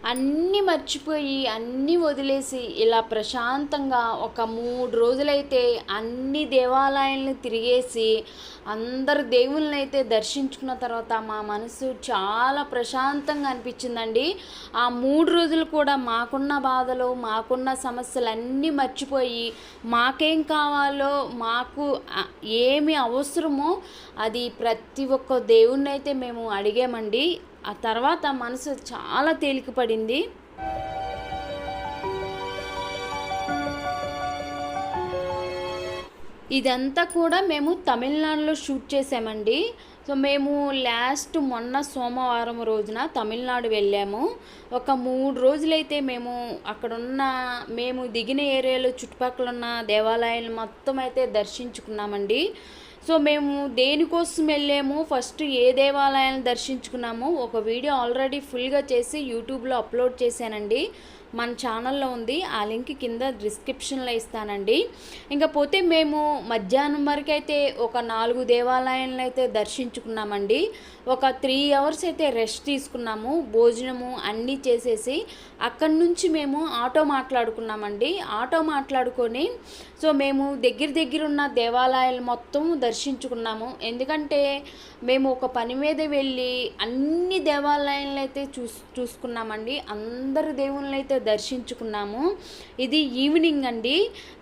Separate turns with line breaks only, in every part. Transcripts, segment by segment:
అన్నీ మర్చిపోయి అన్నీ వదిలేసి ఇలా ప్రశాంతంగా ఒక 3 రోజులైతే అన్ని దేవాలయాలను తిరిగేసి అందరు దేవుళ్ళని అయితే దర్శించుకున్న తర్వాత మా మనసు చాలా ప్రశాంతంగా అనిపించిందండి. ఆ 3 రోజులు కూడా మాకున్న బాధలు మాకున్న సమస్యలు అన్నీ మర్చిపోయి మాకేం కావాలో మాకు ఏమి అవసరమో అది ప్రతి ఒక్క దేవుణ్ణి అయితే మేము అడిగామండి. ఆ తర్వాత మనసు చాలా తేలిక పడింది. ఇదంతా కూడా మేము తమిళనాడులో షూట్ చేసామండి. సో మేము మొన్న సోమవారం రోజున తమిళనాడు వెళ్ళాము. ఒక 3 రోజులైతే మేము దిగిన ఏరియాలో చుట్టుపక్కల ఉన్న దేవాలయాలు మొత్తం అయితే దర్శించుకున్నామండి. సో మేము దేనికోసం వెళ్ళాము, ఫస్ట్ ఏ దేవాలయాలను దర్శించుకున్నాము ఒక వీడియో ఆల్రెడీ ఫుల్గా చేసి యూట్యూబ్లో అప్లోడ్ చేశానండి. మన ఛానల్లో ఉంది, ఆ లింక్ కింద డిస్క్రిప్షన్లో ఇస్తానండి. పోతే మేము మధ్యాహ్నం వరకు అయితే ఒక 4 దేవాలయాలను అయితే దర్శించుకున్నామండి. ఒక 3 అవర్స్ అయితే రెస్ట్ తీసుకున్నాము, భోజనము అన్నీ చేసేసి అక్కడి నుంచి మేము ఆటో మాట్లాడుకున్నామండి. ఆటో మాట్లాడుకొని సో మేము దగ్గర ఉన్న దేవాలయాలు మొత్తం దర్శించుకున్నాము. ఎందుకంటే మేము ఒక పని మీద వెళ్ళి అన్ని దేవాలయాలను అయితే చూసుకున్నామండి. అందరు దేవుళ్ళని అయితే దర్శించుకున్నాము. ఇది ఈవినింగ్ అండి,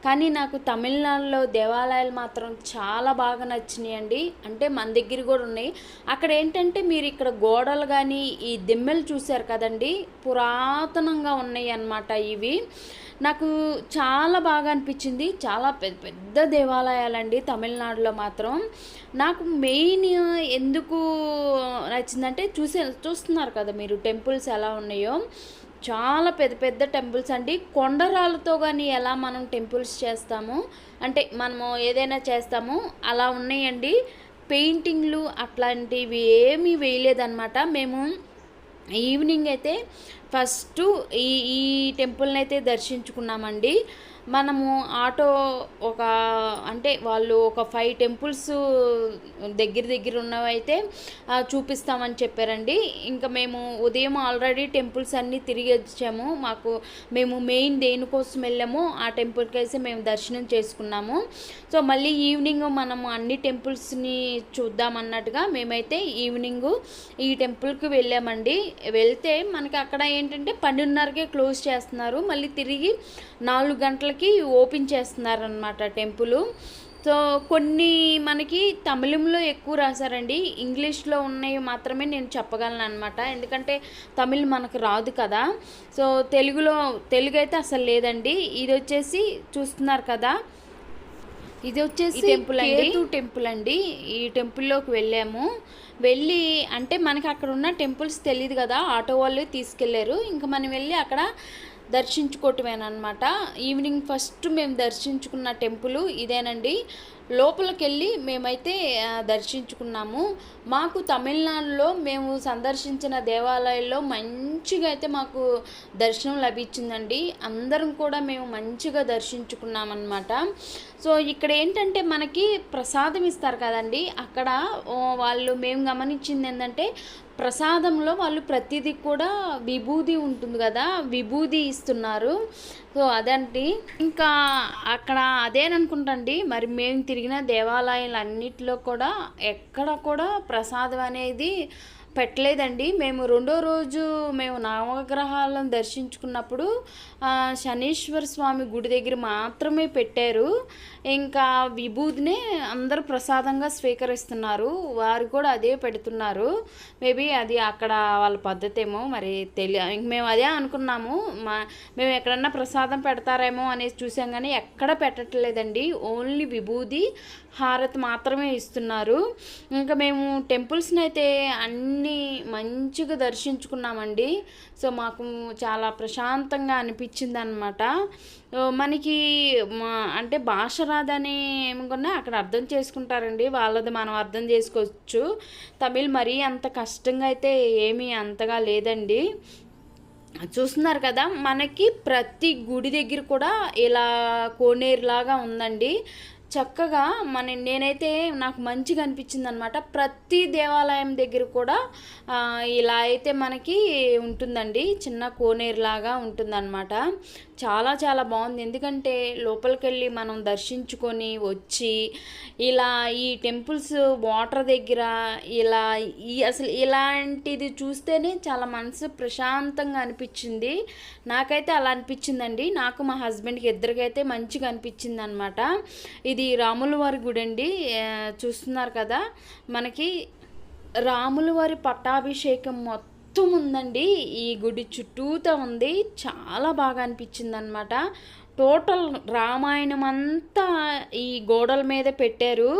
కానీ నాకు తమిళనాడులో దేవాలయాలు మాత్రం చాలా బాగా నచ్చినాయండి. అంటే మన దగ్గర కూడా ఉన్నాయి. అక్కడ ఏంటంటే మీరు ఇక్కడ గోడలు కానీ ఈ దిమ్మెలు చూశారు కదండి, పురాతనంగా ఉన్నాయి అన్నమాట. ఇవి నాకు చాలా బాగా అనిపించింది. చాలా పెద్ద పెద్ద దేవాలయాలండి తమిళనాడులో మాత్రం. నాకు మెయిన్ ఎందుకు నచ్చిందంటే చూస్తున్నారు కదా మీరు టెంపుల్స్ ఎలా ఉన్నాయో, చాలా పెద్ద పెద్ద టెంపుల్స్ అండి. కొండరాళ్ళతో కానీ ఎలా మనం టెంపుల్స్ చేస్తాము అంటే మనము ఏదైనా చేస్తాము అలా ఉన్నాయండి. పెయింటింగ్లు అట్లాంటివి ఏమీ వేయలేదన్నమాట. మేము ఈవినింగ్ అయితే ఫస్ట్ ఈ టెంపుల్ని అయితే దర్శించుకున్నామండి. మనము ఆటో అంటే వాళ్ళు ఒక 5 టెంపుల్స్ దగ్గర ఉన్నవైతే చూపిస్తామని చెప్పారండి. మేము ఉదయం ఆల్రెడీ టెంపుల్స్ అన్నీ తిరిగి వచ్చాము. మేము మెయిన్ దేనికోసం వెళ్ళామో ఆ టెంపుల్కి అయితే మేము దర్శనం చేసుకున్నాము. సో మళ్ళీ ఈవినింగ్ మనము అన్ని టెంపుల్స్ని చూద్దామన్నట్టుగా మేమైతే ఈవినింగ్ ఈ టెంపుల్కి వెళ్ళామండి. వెళ్తే మనకి అక్కడ ఏంటంటే 12:30కే క్లోజ్ చేస్తున్నారు, మళ్ళీ తిరిగి 4 గంటలకి ఓపెన్ చేస్తున్నారనమాట టెంపుల్. సో కొన్ని మనకి తమిళంలో ఎక్కువ రాశారండి, ఇంగ్లీష్లో ఉన్నవి మాత్రమే నేను చెప్పగలను అనమాట. ఎందుకంటే తమిళ్ మనకు రాదు కదా. సో తెలుగు అయితే అసలు లేదండి. ఇది వచ్చేసి చూస్తున్నారు కదా, ఇది వచ్చేసి టెంపుల్ అండి. ఈ టెంపుల్లోకి వెళ్ళి అంటే మనకి అక్కడ ఉన్న టెంపుల్స్ తెలియదు కదా, ఆటో వాళ్ళు తీసుకెళ్లారు. మనం వెళ్ళి అక్కడ దర్శించుకోవటమేనమాట. ఈవినింగ్ ఫస్ట్ మేము దర్శించుకున్న టెంపుల్ ఇదేనండి. లోపలికి వెళ్ళి మేమైతే దర్శించుకున్నాము. మాకు తమిళనాడులో మేము సందర్శించిన దేవాలయాల్లో మంచిగా అయితే మాకు దర్శనం లభించిందండి. అందరం కూడా మేము మంచిగా దర్శించుకున్నామన్నమాట. సో ఇక్కడ ఏంటంటే మనకి ప్రసాదం ఇస్తారు కదండి, అక్కడ మేము గమనించింది ఏంటంటే ప్రసాదంలో వాళ్ళు ప్రతిదీ కూడా విభూది ఉంటుంది కదా, విభూది ఇస్తున్నారు. సో అదండి అక్కడ అదేననుకుంటండి. మరి మేము తిరిగిన దేవాలయాలు అన్నిటిలో కూడా ఎక్కడ కూడా ప్రసాదం అనేది పెట్టలేదండి. మేము రెండో రోజు నవగ్రహాలను దర్శించుకున్నప్పుడు శనీశ్వర స్వామి గుడి దగ్గర మాత్రమే పెట్టారు. విభూదినే అందరూ ప్రసాదంగా స్వీకరిస్తున్నారు, వారు కూడా అదే పెడుతున్నారు. మేబీ అది అక్కడ వాళ్ళ పద్ధతి ఏమో మరి మేము అదే అనుకున్నాము. మేము ఎక్కడన్నా ప్రసాదం పెడతారేమో అనేసి చూసాం, కానీ ఎక్కడ పెట్టట్లేదండి. ఓన్లీ విభూది హారతి మాత్రమే ఇస్తున్నారు. మేము టెంపుల్స్ని అయితే అన్నీ మంచిగా దర్శించుకున్నామండి. సో మాకు చాలా ప్రశాంతంగా అనిపించింది అనమాట. మనకి అంటే భాష రాదని ఏమనుకున్నా అక్కడ అర్థం చేసుకుంటారండి, వాళ్ళది మనం అర్థం చేసుకోవచ్చు. తమిళ్ మరీ అంత కష్టంగా అయితే ఏమీ అంతగా లేదండి. చూస్తున్నారు కదా, మనకి ప్రతి గుడి దగ్గర కూడా ఇలా కోనేరులాగా ఉందండి. చక్కగా నేనైతే నాకు మంచిగా అనిపించింది అనమాట. ప్రతి దేవాలయం దగ్గర కూడా ఇలా అయితే మనకి ఉంటుందండి, చిన్న కోనేరులాగా ఉంటుందన్నమాట. చాలా చాలా బాగుంది. ఎందుకంటే లోపలికి వెళ్ళి మనం దర్శించుకొని వచ్చి ఇలా ఈ టెంపుల్స్ వాటర్ దగ్గర ఇలా అసలు ఇలాంటిది చూస్తేనే చాలా మనసు ప్రశాంతంగా అనిపించింది. నాకైతే అలా అనిపించిందండి. నాకు మా హస్బెండ్కి ఇద్దరికైతే మంచిగా అనిపించింది అనమాట. ఇది రాముల వారి గుడి అండి, చూస్తున్నారు కదా. మనకి రాముల వారి పట్టాభిషేకం మొత్తం ఉందండి, ఈ గుడి చుట్టూతా ఉంది. చాలా బాగా అనిపించింది అనమాట. టోటల్ రామాయణం అంతా ఈ గోడల మీద పెట్టారు.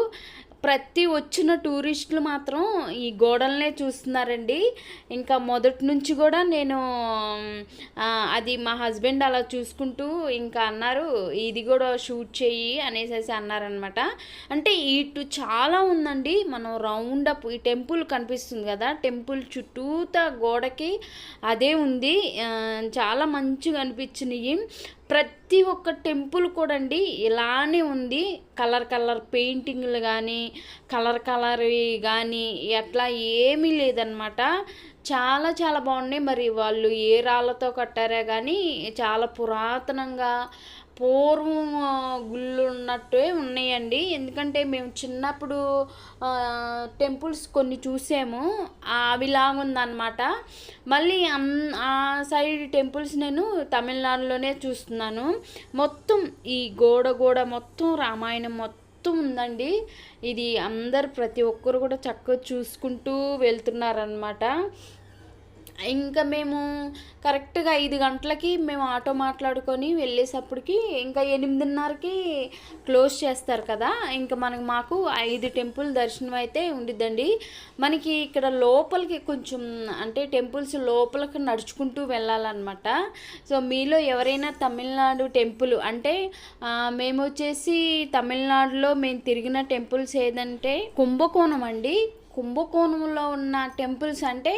ప్రతి వచ్చిన టూరిస్టులు మాత్రం ఈ గోడలనే చూస్తున్నారండి. ఇంకా మొదటి నుంచి కూడా నేను అది మా హస్బెండ్ అలా చూసుకుంటూ ఇంకా అన్నారు, ఇది కూడా షూట్ చెయ్యి అనేసి అన్నారనమాట. అంటే ఇటు చాలా ఉందండి. మనం రౌండ్ అప్ ఈ టెంపుల్ కనిపిస్తుంది కదా, టెంపుల్ చుట్టూతా గోడకి అదే ఉంది. చాలా మంచిగా అనిపించినాయి. ప్రతి ఒక్క టెంపుల్ కూడా అండి ఇలానే ఉంది. కలర్ కలర్ పెయింటింగ్లు కానీ కలర్వి కానీ అట్లా ఏమీ లేదనమాట. చాలా చాలా బాగున్నాయి. మరి వాళ్ళు ఏ రాళ్ళతో కట్టారే కానీ చాలా పురాతనంగా పూర్వం గుళ్ళు ఉన్నట్టే ఉన్నాయండి. ఎందుకంటే మేము చిన్నప్పుడు టెంపుల్స్ కొన్ని చూసాము, అవిలాగుందనమాట. మళ్ళీ ఆ సైడ్ టెంపుల్స్ నేను తమిళనాడులోనే చూస్తున్నాను. మొత్తం ఈ గోడ మొత్తం రామాయణం మొత్తం ఉందండి. ఇది అందరు ప్రతి ఒక్కరు కూడా చక్కగా చూసుకుంటూ వెళ్తున్నారనమాట. ఇంకా మేము కరెక్ట్గా 5 గంటలకి మేము ఆటో మాట్లాడుకొని వెళ్ళేసప్పటికి ఇంకా 8:30కి క్లోజ్ చేస్తారు కదా. ఇంకా మాకు 5 టెంపుల్ దర్శనం అయితే ఉండిద్దండి. మనకి ఇక్కడ లోపలికి కొంచెం అంటే టెంపుల్స్ లోపలికి నడుచుకుంటూ వెళ్ళాలన్నమాట. సో మీలో ఎవరైనా తమిళనాడు టెంపుల్ అంటే మేము వచ్చేసి తమిళనాడులో మేము తిరిగిన టెంపుల్స్ ఏదంటే కుంభకోణం అండి. కుంభకోణంలో ఉన్న టెంపుల్స్ అంటే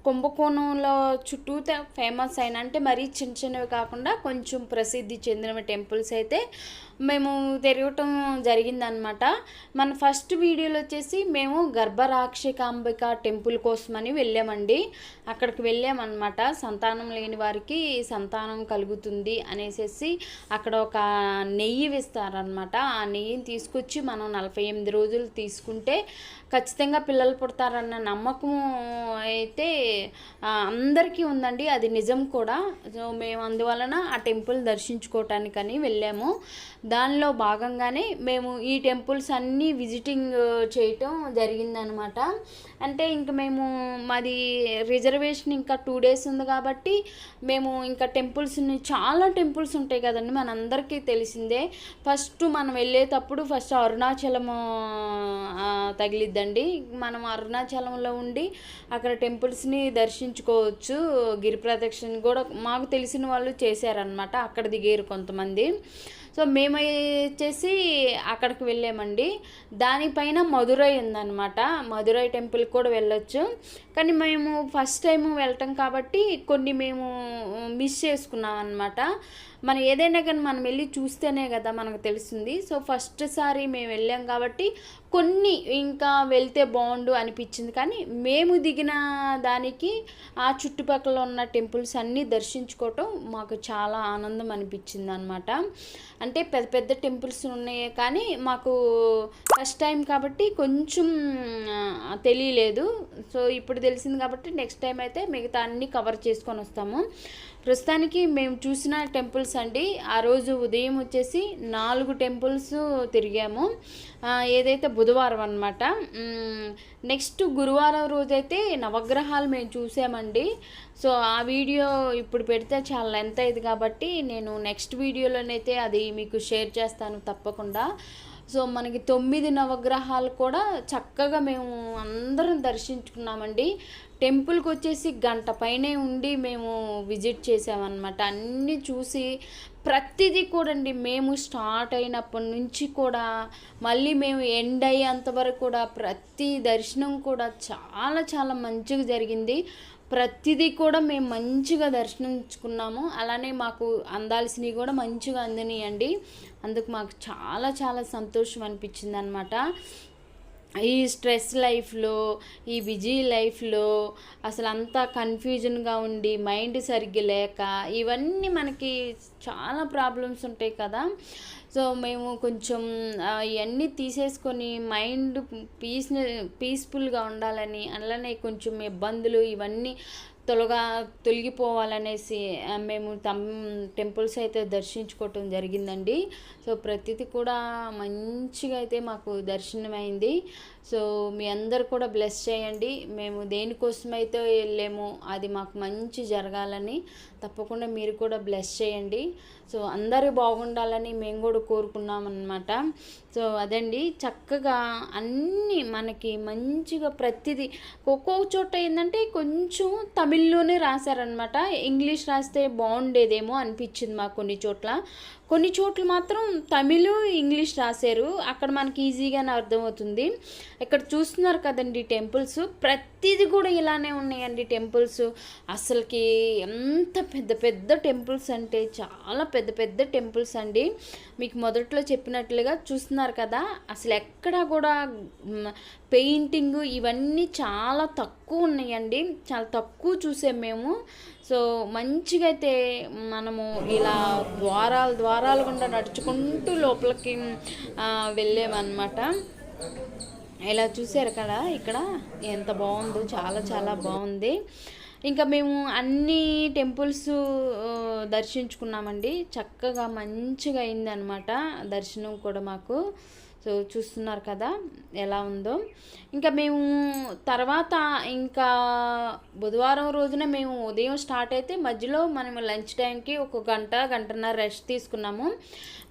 కుంభకోణంలో చుట్టూతా ఫేమస్ అయిన అంటే మరీ చిన్న చిన్నవి కాకుండా కొంచెం ప్రసిద్ధి చెందిన టెంపుల్స్ అయితే మేము తిరగటం జరిగిందనమాట. మన ఫస్ట్ వీడియోలో వచ్చేసి మేము గర్భరాక్షికాంబిక టెంపుల్ కోసమని వెళ్ళామండి. అక్కడికి వెళ్ళామన్నమాట. సంతానం లేని వారికి సంతానం కలుగుతుంది అనేసి అక్కడ ఒక నెయ్యి వేస్తారనమాట. ఆ నెయ్యిని తీసుకొచ్చి మనం 48 రోజులు తీసుకుంటే ఖచ్చితంగా పిల్లలు పుడతారన్న నమ్మకం అయితే అందరికీ ఉందండి. అది నిజం కూడా. సో మేము అందువలన ఆ టెంపుల్ దర్శించుకోవటానికని వెళ్ళాము. దానిలో భాగంగానే మేము ఈ టెంపుల్స్ అన్నీ విజిటింగ్ చేయటం జరిగిందనమాట. అంటే ఇంకా మేము మాది రిజర్వేషన్ ఇంకా 2 days ఉంది కాబట్టి మేము ఇంకా టెంపుల్స్ని చాలా టెంపుల్స్ ఉంటాయి కదండి, మనందరికీ తెలిసిందే. ఫస్ట్ మనం వెళ్ళేటప్పుడు ఫస్ట్ అరుణాచలము తగిలిద్దండి. మనం అరుణాచలంలో ఉండి అక్కడ టెంపుల్స్ని దర్శించుకోవచ్చు. గిరి ప్రదక్షిణ కూడా మాకు తెలిసిన వాళ్ళు చేశారనమాట, అక్కడ దిగారు కొంతమంది. సో మేము వచ్చేసి అక్కడికి వెళ్ళామండి. దానిపైన మధురై ఉందన్నమాట. మధురై టెంపుల్ కూడా వెళ్ళొచ్చు. కానీ మేము ఫస్ట్ టైం వెళ్ళటం కాబట్టి కొన్ని మేము మిస్ చేసుకున్నాం అనమాట. మనం ఏదైనా కానీ మనం వెళ్ళి చూస్తేనే కదా మనకు తెలుస్తుంది. సో ఫస్ట్ సారి మేము వెళ్ళాం కాబట్టి కొన్ని ఇంకా వెళ్తే బాగుండు అనిపించింది. కానీ మేము దిగిన దానికి ఆ చుట్టుపక్కల ఉన్న టెంపుల్స్ అన్నీ దర్శించుకోవటం మాకు చాలా ఆనందం అనిపించింది అనమాట. అంటే పెద్ద పెద్ద టెంపుల్స్ ఉన్నాయి కానీ మాకు ఫస్ట్ టైం కాబట్టి కొంచెం తెలియలేదు. సో ఇప్పుడు తెలిసింది కాబట్టి నెక్స్ట్ టైం అయితే మిగతా అన్నీ కవర్ చేసుకొని వస్తాము. ప్రస్తుతానికి మేము చూసిన టెంపుల్స్ అండి, ఆ రోజు ఉదయం వచ్చేసి 4 టెంపుల్స్ తిరిగాము. ఏదైతే బుధవారం అనమాట. నెక్స్ట్ గురువారం రోజైతే నవగ్రహాలు మేము చూసామండి. సో ఆ వీడియో ఇప్పుడు పెడితే చాలా లెంత్ అయ్యేది కాబట్టి నేను నెక్స్ట్ వీడియోలోనైతే అది మీకు షేర్ చేస్తాను తప్పకుండా. సో మనకి 9 నవగ్రహాలు కూడా చక్కగా మేము అందరం దర్శించుకున్నామండి. టెంపుల్కి వచ్చేసి గంట పైనే ఉండి మేము విజిట్ చేసామన్నమాట. అన్నీ చూసి ప్రతిదీ కూడా అండి, మేము స్టార్ట్ అయినప్పటి నుంచి కూడా మళ్ళీ మేము ఎండ్ అయ్యేంతవరకు కూడా ప్రతి దర్శనం కూడా చాలా చాలా మంచిగా జరిగింది. ప్రతిదీ కూడా మేము మంచిగా దర్శించుకున్నాము. అలానే మాకు అందాల్సినవి కూడా మంచిగా అందినాయండి. అందుకు మాకు చాలా చాలా సంతోషం అనిపించిందనమాట. ఈ స్ట్రెస్ లైఫ్లో, ఈ బిజీ లైఫ్లో అసలు అంతా కన్ఫ్యూజన్గా ఉండి మైండ్ సరిగ్గా లేక ఇవన్నీ మనకి చాలా ప్రాబ్లమ్స్ ఉంటాయి కదా. సో మేము కొంచెం ఇవన్నీ తీసేసుకొని మైండ్ పీస్ఫుల్గా ఉండాలని, అలానే కొంచెం ఇబ్బందులు ఇవన్నీ తొలగిపోవాలనేసి మేము టెంపుల్స్ అయితే దర్శించుకోవటం జరిగిందండి. సో ప్రతిదీ కూడా మంచిగా అయితే మాకు దర్శనమైంది. సో మీ అందరు కూడా బ్లెస్ చేయండి. మేము దేనికోసమైతే వెళ్ళామో అది మాకు మంచి జరగాలని తప్పకుండా మీరు కూడా బ్లెస్ చేయండి. సో అందరూ బాగుండాలని మేము కూడా కోరుకున్నామన్నమాట. సో అదండి, చక్కగా అన్నీ మనకి మంచిగా ప్రతిదీ ఒక్కొక్క చోట ఏంటంటే కొంచెం తమిళ్లోనే రాశారనమాట. ఇంగ్లీష్ రాస్తే బాగుండేదేమో అనిపించింది మాకు కొన్ని చోట్ల మాత్రం తమిళ్ ఇంగ్లీష్ రాశారు. అక్కడ మనకి ఈజీగానే అర్థమవుతుంది. ఇక్కడ చూస్తున్నారు కదండి టెంపుల్స్, ప్రతిదీ కూడా ఇలానే ఉన్నాయండి టెంపుల్స్. అసలుకి ఎంత పెద్ద పెద్ద టెంపుల్స్ అంటే చాలా పెద్ద పెద్ద టెంపుల్స్ అండి. మీకు మొదట్లో చెప్పినట్లుగా చూస్తున్నారు కదా, అసలు ఎక్కడ కూడా పెయింటింగ్ ఇవన్నీ చాలా తక్కువ ఉన్నాయండి. చాలా తక్కువ చూసాం మేము. సో మంచిగా అయితే మనము ఇలా ద్వారాలు గుండా నడుచుకుంటూ లోపలికి వెళ్ళామన్నమాట. ఇలా చూసారు కదా, ఇక్కడ ఎంత బాగుందో, చాలా చాలా బాగుంది. ఇంకా మేము అన్ని టెంపుల్స్ దర్శించుకున్నామండి. చక్కగా మంచిగా అయిందనమాట దర్శనం కూడా మాకు. సో చూస్తున్నారు కదా ఎలా ఉందో. ఇంకా మేము తర్వాత ఇంకా బుధవారం రోజున మేము ఉదయం స్టార్ట్ అయితే మధ్యలో మనం లంచ్ టైంకి ఒక గంటన్నర రెస్ట్ తీసుకున్నాము.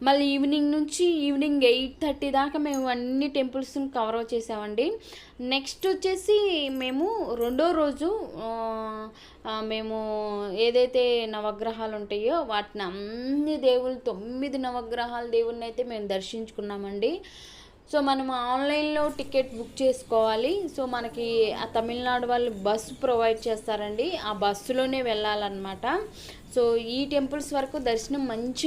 మళ్ళీ ఈవినింగ్ 8:30 దాకా మేము అన్ని టెంపుల్స్ని కవర్ చేసామండి. నెక్స్ట్ వచ్చేసి మేము రెండో రోజు మేము ఏదైతే నవగ్రహాలు ఉంటాయో వాటిని అన్ని 9 నవగ్రహాల దేవుళ్ళని అయితే మేము దర్శించుకున్నామండి. సో మనం ఆన్లైన్లో టికెట్ బుక్ చేసుకోవాలి. సో మనకి ఆ తమిళనాడు వాళ్ళు బస్సు ప్రొవైడ్ చేస్తారండి. ఆ బస్సులోనే వెళ్ళాలన్నమాట. సో ఈ టెంపుల్స్ వరకు దర్శనం మంచి